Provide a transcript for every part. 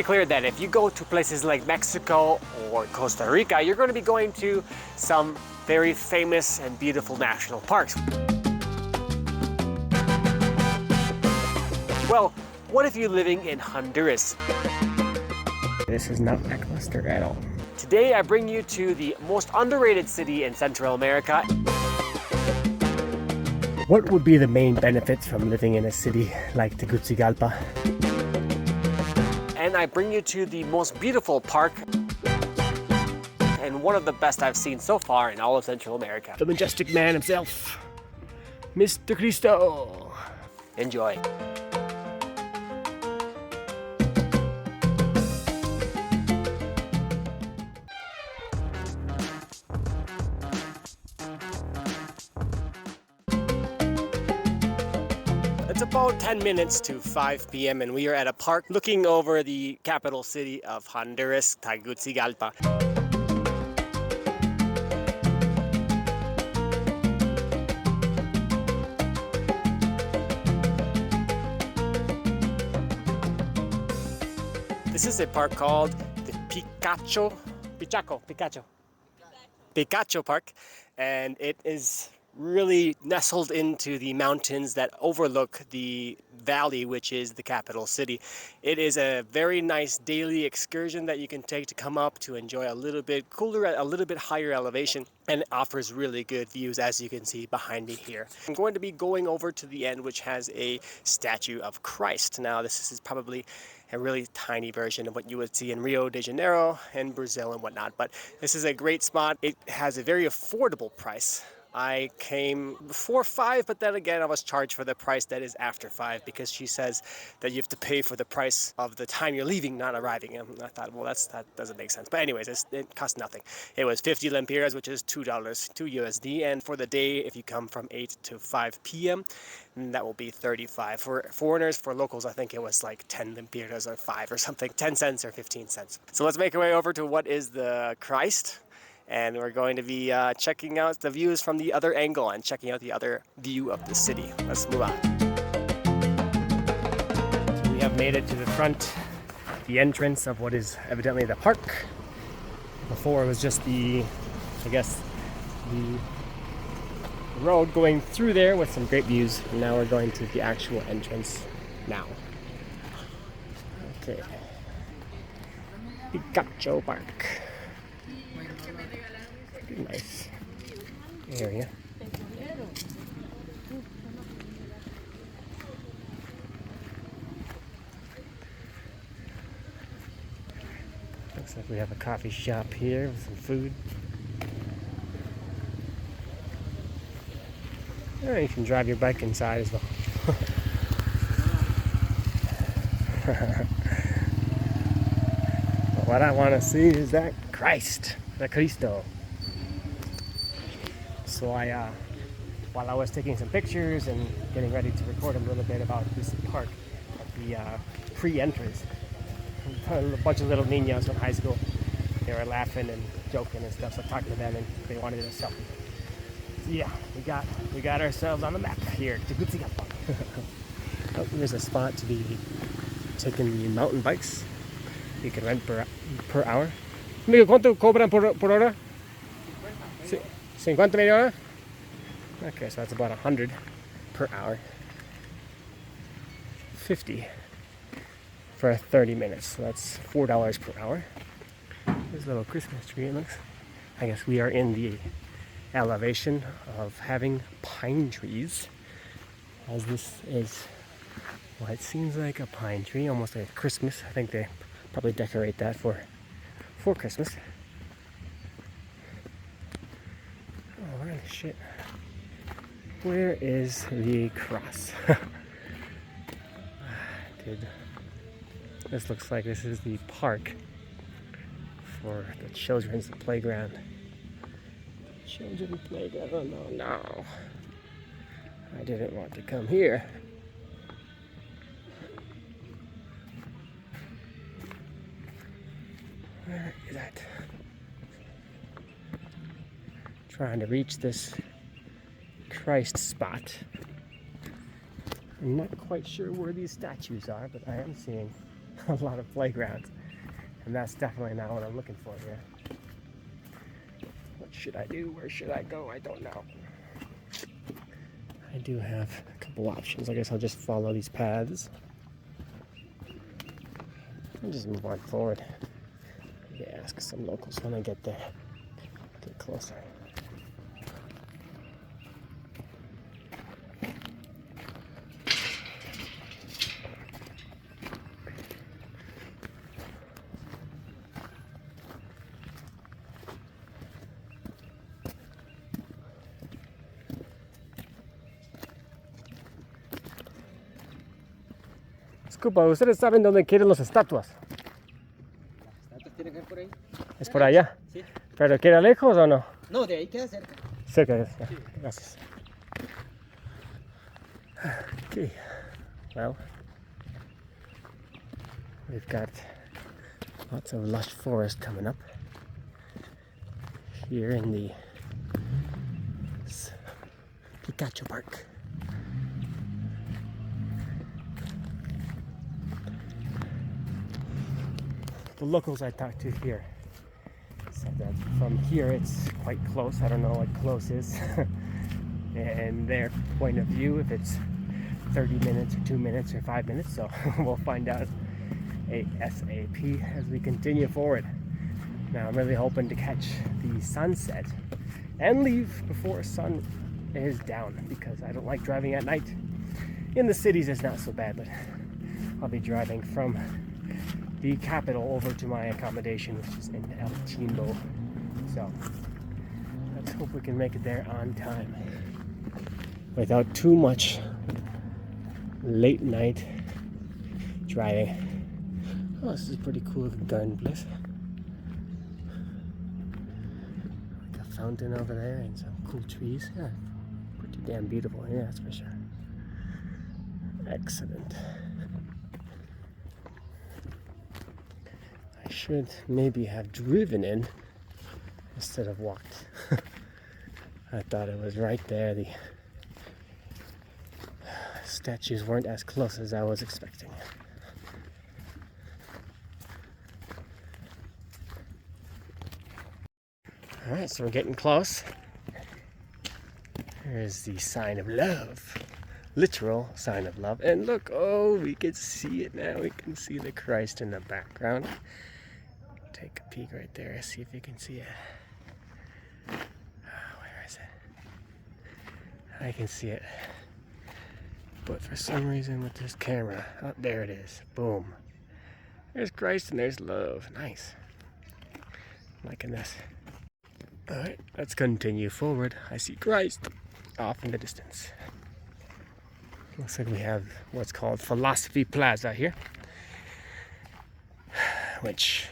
pretty clear that if you go to places like Mexico or Costa Rica, you're going to be going to some very famous and beautiful national parks. Well, what if you're living in Honduras? This is not lackluster at all. Today I bring you to the most underrated city in Central America. What would be the main benefits from living in a city like Tegucigalpa? And I bring you to the most beautiful park and one of the best I've seen so far in all of Central America. The majestic man himself, Mr. Cristo. Enjoy. It's about 10 minutes to 5 p.m. and we are at a park looking over the capital city of Honduras, Tegucigalpa. This is a park called the Pikachu Park, and it is really nestled into the mountains that overlook the valley, which is the capital city. It is a very nice daily excursion that you can take to come up to enjoy a little bit cooler at a little bit higher elevation, and it offers really good views, as you can see behind me here. I'm going to be going over to the end, which has a statue of Christ. Now this is probably a really tiny version of what you would see in Rio de Janeiro and Brazil and whatnot, but this is a great spot. It has a very affordable price. I came before 5, but then again I was charged for the price that is after 5 because she says that you have to pay for the price of the time you're leaving, not arriving. And I thought, well, that doesn't make sense. But anyways, it cost nothing. It was 50 lempiras, which is $2, 2 USD. And for the day, if you come from 8 to 5 p.m., that will be 35. For foreigners, for locals, I think it was like 10 lempiras or 5 or something, 10 cents or 15 cents. So let's make our way over to what is the Christ. And we're going to be checking out the views from the other angle and checking out the other view of the city. Let's move on. So we have made it to the front, the entrance of what is evidently the park. Before it was just the road going through there with some great views. And now we're going to the actual entrance now. Okay. Kacho Park. Nice area. Looks like we have a coffee shop here with some food. Oh, you can drive your bike inside as well. But what I want to see is that Christ, the Cristo. So while I was taking some pictures and getting ready to record a little bit about this park at the pre-entrance, a bunch of little niños from high school, they were laughing and joking and stuff, so I talked to them and they wanted a selfie. So yeah, we got ourselves on the map here, Tegucigalpa. Oh, there's a spot to be taking the mountain bikes. You can rent per hour. Amigo, ¿cuánto cobran por hora? 50 media hora? Okay, so that's about 100 per hour. 50 for 30 minutes, so that's $4 per hour. There's a little Christmas tree, it looks. I guess we are in the elevation of having pine trees, as this is what it seems like a pine tree, almost like Christmas. I think they probably decorate that for Christmas. Oh, where the shit? Where is the cross? Dude, this looks like this is the park for the children's playground. Children's playground. Oh no. I didn't want to come here. Where is that? Trying to reach this Christ spot. I'm not quite sure where these statues are, but I am seeing a lot of playgrounds. And that's definitely not what I'm looking for here. What should I do? Where should I go? I don't know. I do have a couple options. I guess I'll just follow these paths and just move on forward. Maybe ask some locals when I get there. Get closer. Disculpa, ¿ustedes saben dónde quieren las estatuas? ¿Las estatuas tienen que ir por ahí? ¿Es por allá? Sí. ¿Pero queda lejos o no? No, de ahí queda cerca. Cerca, gracias. Okay, well, we've got lots of lush forest coming up here in the Pikachu Park. The locals I talked to here said that from here it's quite close. I don't know what close is. And their point of view, if it's 30 minutes or 2 minutes or 5 minutes. So we'll find out ASAP as we continue forward. Now I'm really hoping to catch the sunset and leave before sun is down, because I don't like driving at night. In the cities it's not so bad, but I'll be driving from the capital over to my accommodation, which is in El Chimbo. So let's hope we can make it there on time without too much late night driving. Oh, this is a pretty cool garden place. Like a fountain over there and some cool trees. Yeah, pretty damn beautiful here, that's for sure. Excellent. I should maybe have driven in instead of walked. I thought it was right there. The statues weren't as close as I was expecting. Alright, so we're getting close. Here's the sign of love. Literal sign of love. And look, oh, we can see it now. We can see the Christ in the background. Take a peek right there, see if you can see it. Where is it? I can see it. But for some reason with this camera, oh, there it is. Boom. There's Christ and there's love. Nice. I'm liking this. Alright, let's continue forward. I see Christ off in the distance. Looks like we have what's called Philosophy Plaza here, which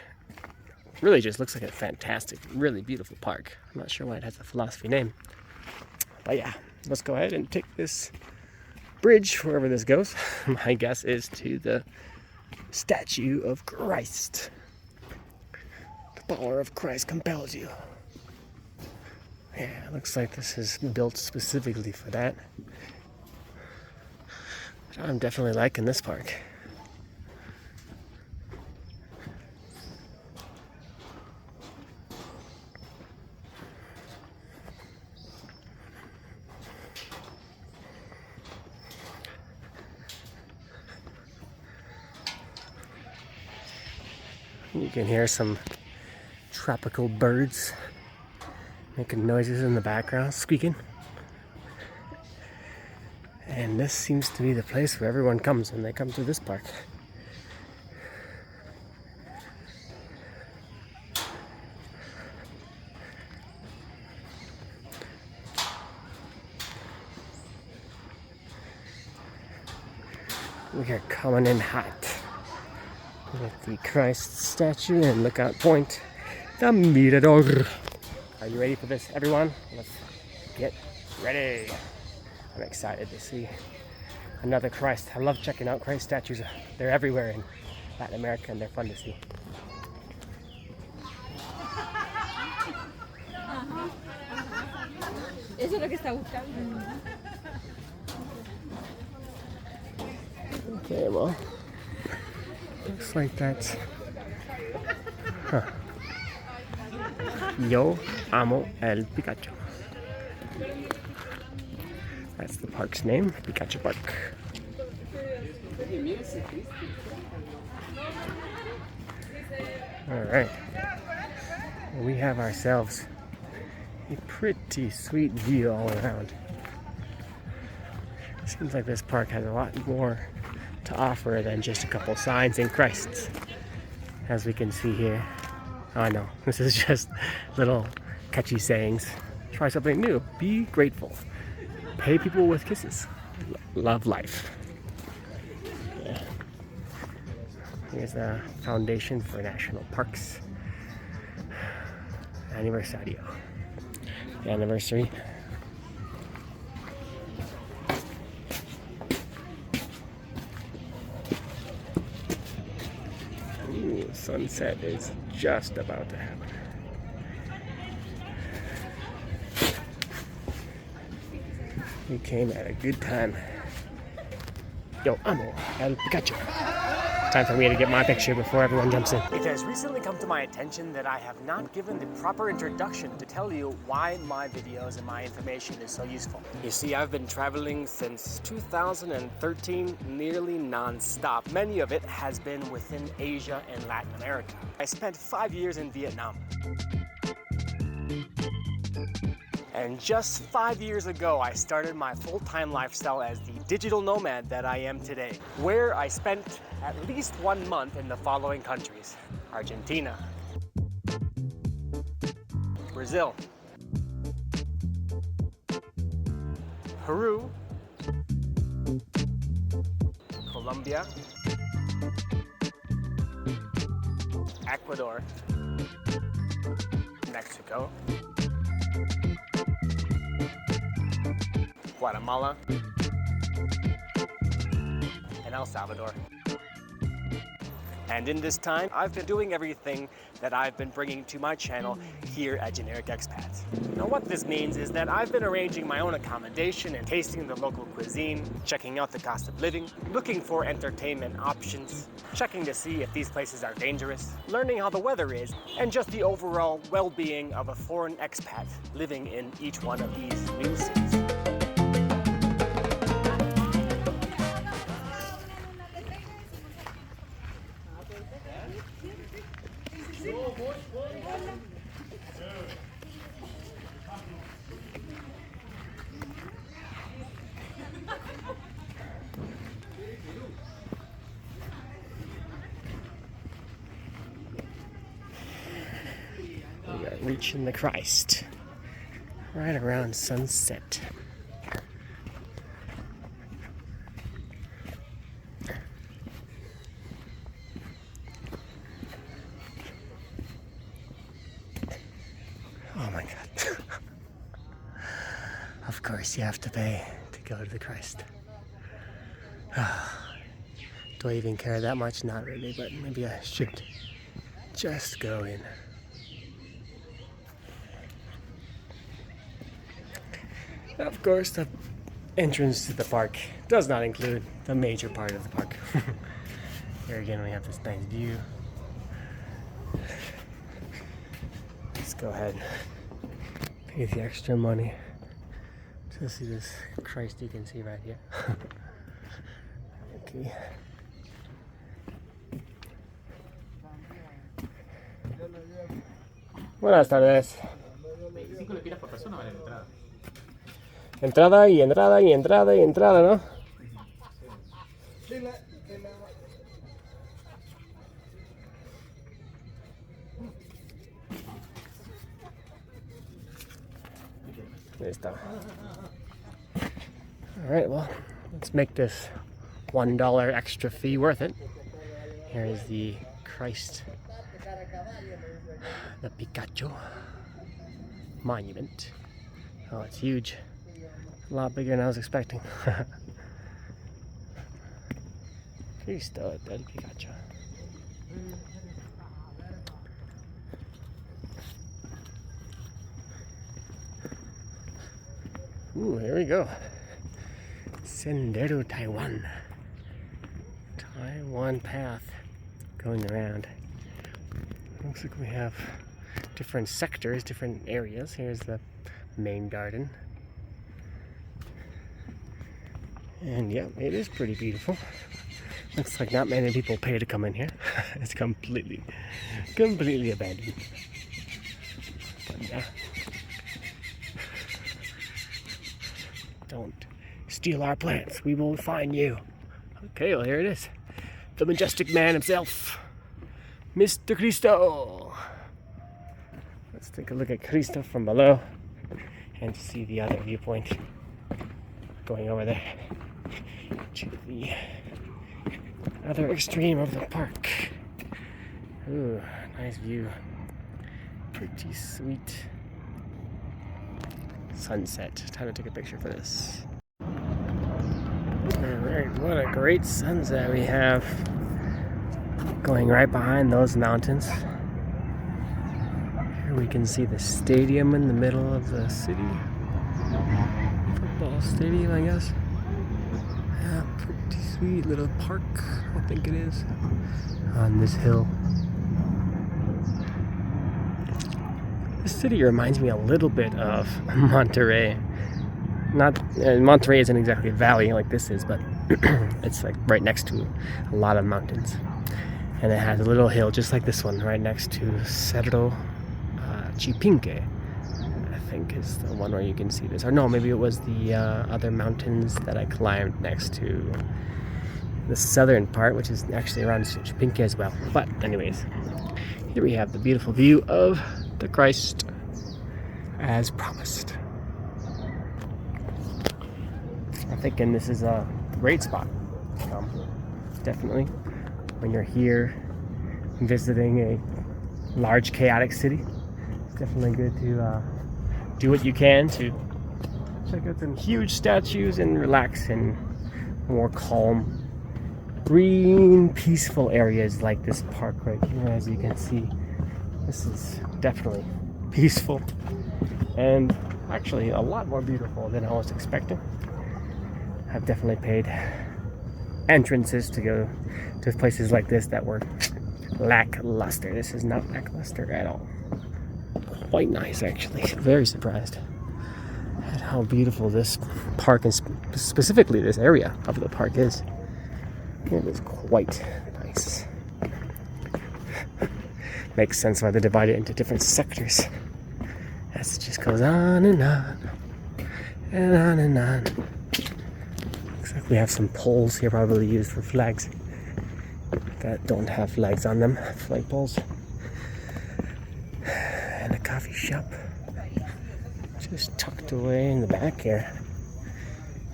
really just looks like a fantastic, really beautiful park. I'm not sure why it has a philosophy name. But yeah, let's go ahead and take this bridge wherever this goes. My guess is to the statue of Christ. The power of Christ compels you. Yeah, it looks like this is built specifically for that. But I'm definitely liking this park. You can hear some tropical birds making noises in the background, squeaking. And this seems to be the place where everyone comes when they come to this park. We are coming in hot with the Christ statue and lookout point, the Mirador. Are you ready for this, everyone? Let's get ready. I'm excited to see another Christ. I love checking out Christ statues. They're everywhere in Latin America and they're fun to see. Eso es lo que está buscando. Okay, well, Looks like that's... Huh. Yo amo el Pikachu. That's the park's name, Pikachu Park. Alright. We have ourselves a pretty sweet view all around. Seems like this park has a lot more to offer than just a couple signs and Christs. As we can see here. Oh no, this is just little catchy sayings. Try something new. Be grateful. Pay people with kisses. Love life. Yeah. Here's the Foundation for National Parks. Anniversario. The anniversary. Ooh, sunset is just about to happen. We came at a good time. Yo amo el Pikachu. Time for me to get my picture before everyone jumps in. It has recently come to my attention that I have not given the proper introduction to tell you why my videos and my information is so useful. You see, I've been traveling since 2013, nearly non-stop. Many of it has been within Asia and Latin America. I spent 5 years in Vietnam. And just 5 years ago, I started my full-time lifestyle as the digital nomad that I am today, where I spent at least 1 month in the following countries: Argentina, Brazil, Peru, Colombia, Ecuador, Mexico, Guatemala, and El Salvador. And in this time, I've been doing everything that I've been bringing to my channel here at Generic Expats. Now what this means is that I've been arranging my own accommodation and tasting the local cuisine, checking out the cost of living, looking for entertainment options, checking to see if these places are dangerous, learning how the weather is, and just the overall well-being of a foreign expat living in each one of these new cities. We are reaching the Christ right around sunset. Oh my God. Of course you have to pay to go to the Christ. Do I even care that much? Not really, but maybe I should just go in. Of course, the entrance to the park does not include the major part of the park. Here again, we have this nice view. Let's go ahead and pay the extra money to see this Christ you can see right here. Okay. Buenas tardes. 25 lempiras por persona vale la entrada. Entrada y entrada y entrada y entrada, ¿no? Ahí está. Alright, well, let's make this $1 extra fee worth it. Here is the Christ, the Pikachu monument. Oh, it's huge. A lot bigger than I was expecting. Cristo del Pikacho. Ooh, here we go. Sendero Taiwan. Taiwan path. going around. Looks like we have different sectors, different areas. Here's the main garden. And yeah, it is pretty beautiful. Looks like not many people pay to come in here. It's completely abandoned. But yeah. Don't steal our plants. We will find you. Okay, well here it is. The majestic man himself, Mr. Cristo. Let's take a look at Cristo from below and see the other viewpoint going over there to the other extreme of the park. Ooh, nice view. Pretty sweet sunset. Time to take a picture for this. Alright, what a great sunset we have going right behind those mountains. Here we can see the stadium in the middle of the city. Football stadium, I guess. Yeah, pretty sweet little park, I think it is, on this hill. This city reminds me a little bit of Monterey. Monterey isn't exactly a valley like this is, but it's like right next to a lot of mountains. And it has a little hill just like this one right next to Cerro Chipinque, I think is the one where you can see this. Or no, maybe it was the other mountains that I climbed next to the southern part, which is actually around Chipinque as well. But anyways, here we have the beautiful view of the Christ as promised. I'm thinking this is a great spot. Definitely when you're here visiting a large chaotic city, it's definitely good to do what you can to check out some huge statues and relax in more calm, green, peaceful areas like this park right here. As you can see, this is definitely peaceful and actually a lot more beautiful than I was expecting. I've definitely paid entrances to go to places like this that were lackluster. This is not lackluster at all. Quite nice, actually. Very surprised at how beautiful this park and specifically this area of the park is. It is quite nice. Makes sense why they divide it into different sectors. As it just goes on and on and on and on. Looks like we have some poles here, probably used for flags that don't have flags on them, flag poles. And a coffee shop just tucked away in the back here.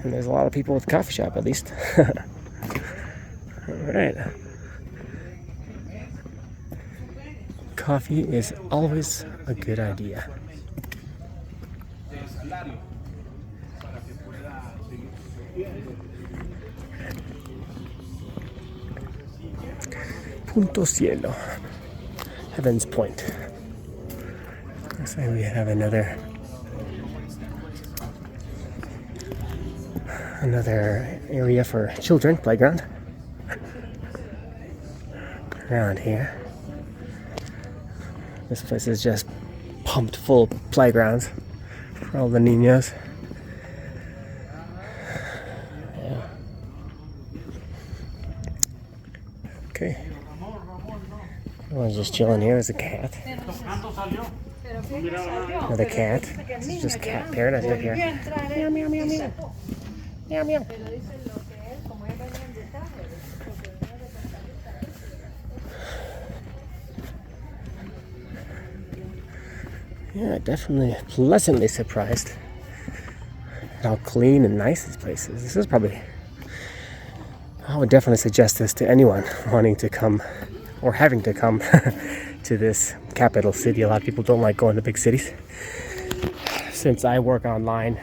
And there's a lot of people at the coffee shop, at least. Alright. Coffee is always a good idea. Punto Cielo, Heaven's Point. Looks like we have another area for children, playground. Around here. This place is just pumped full of playgrounds for all the niños. Yeah. Okay. Everyone's just chilling here. There's a cat. Another cat. This is just cat paradise right here. Meow, meow, meow, meow. Meow, meow. Yeah, definitely pleasantly surprised at how clean and nice this place is. This is probably, I would definitely suggest this to anyone wanting to come or having to come to this capital city. A lot of people don't like going to big cities. Since I work online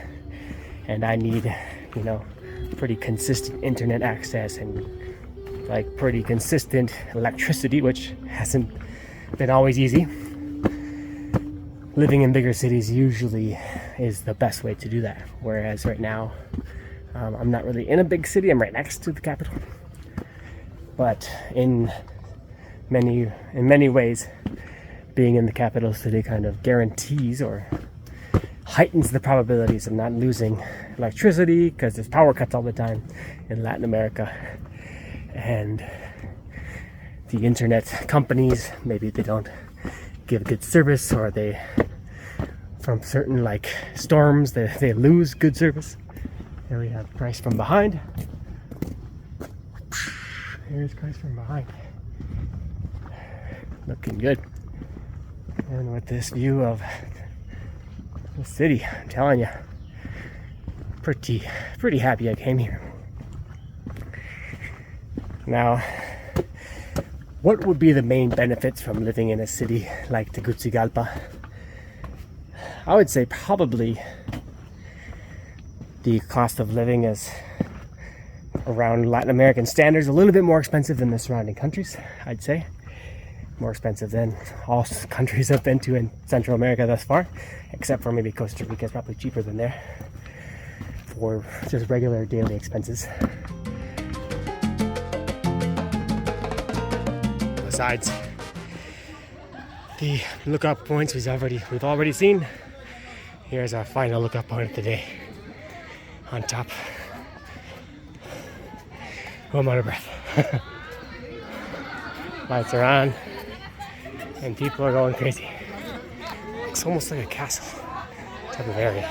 and I need, pretty consistent internet access and like pretty consistent electricity, which hasn't been always easy. Living in bigger cities usually is the best way to do that. Whereas right now, I'm not really in a big city. I'm right next to the capital. But in in many ways, being in the capital city kind of guarantees or heightens the probabilities of not losing electricity, because there's power cuts all the time in Latin America. And the internet companies, maybe they don't give good service, or they, from certain like storms, they lose good service. Here we have Christ from behind. Here's Christ from behind. Looking good. And with this view of the city, I'm telling you, pretty happy I came here. Now, what would be the main benefits from living in a city like Tegucigalpa? I would say probably the cost of living is around Latin American standards, a little bit more expensive than the surrounding countries, I'd say. More expensive than all countries I've been to in Central America thus far, except for maybe Costa Rica is probably cheaper than there for just regular daily expenses. Besides the lookout points we've already seen, here's our final lookout point of the day. On top. Oh, I'm out of breath. Lights are on, and people are going crazy. It's almost like a castle type of area.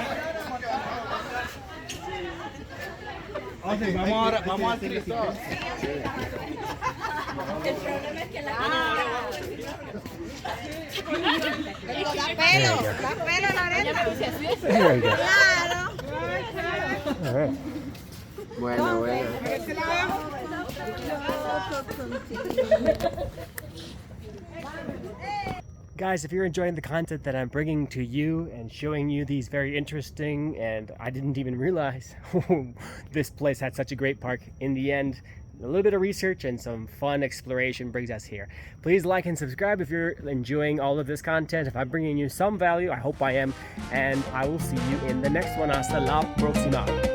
Vamos al Cristo. There you go. All right. Bueno. Guys, if you're enjoying the content that I'm bringing to you and showing you these very interesting, and I didn't even realize this place had such a great park. In the end, a little bit of research and some fun exploration brings us here. Please like and subscribe if you're enjoying all of this content. If I'm bringing you some value, I hope I am. And I will see you in the next one. Hasta la próxima.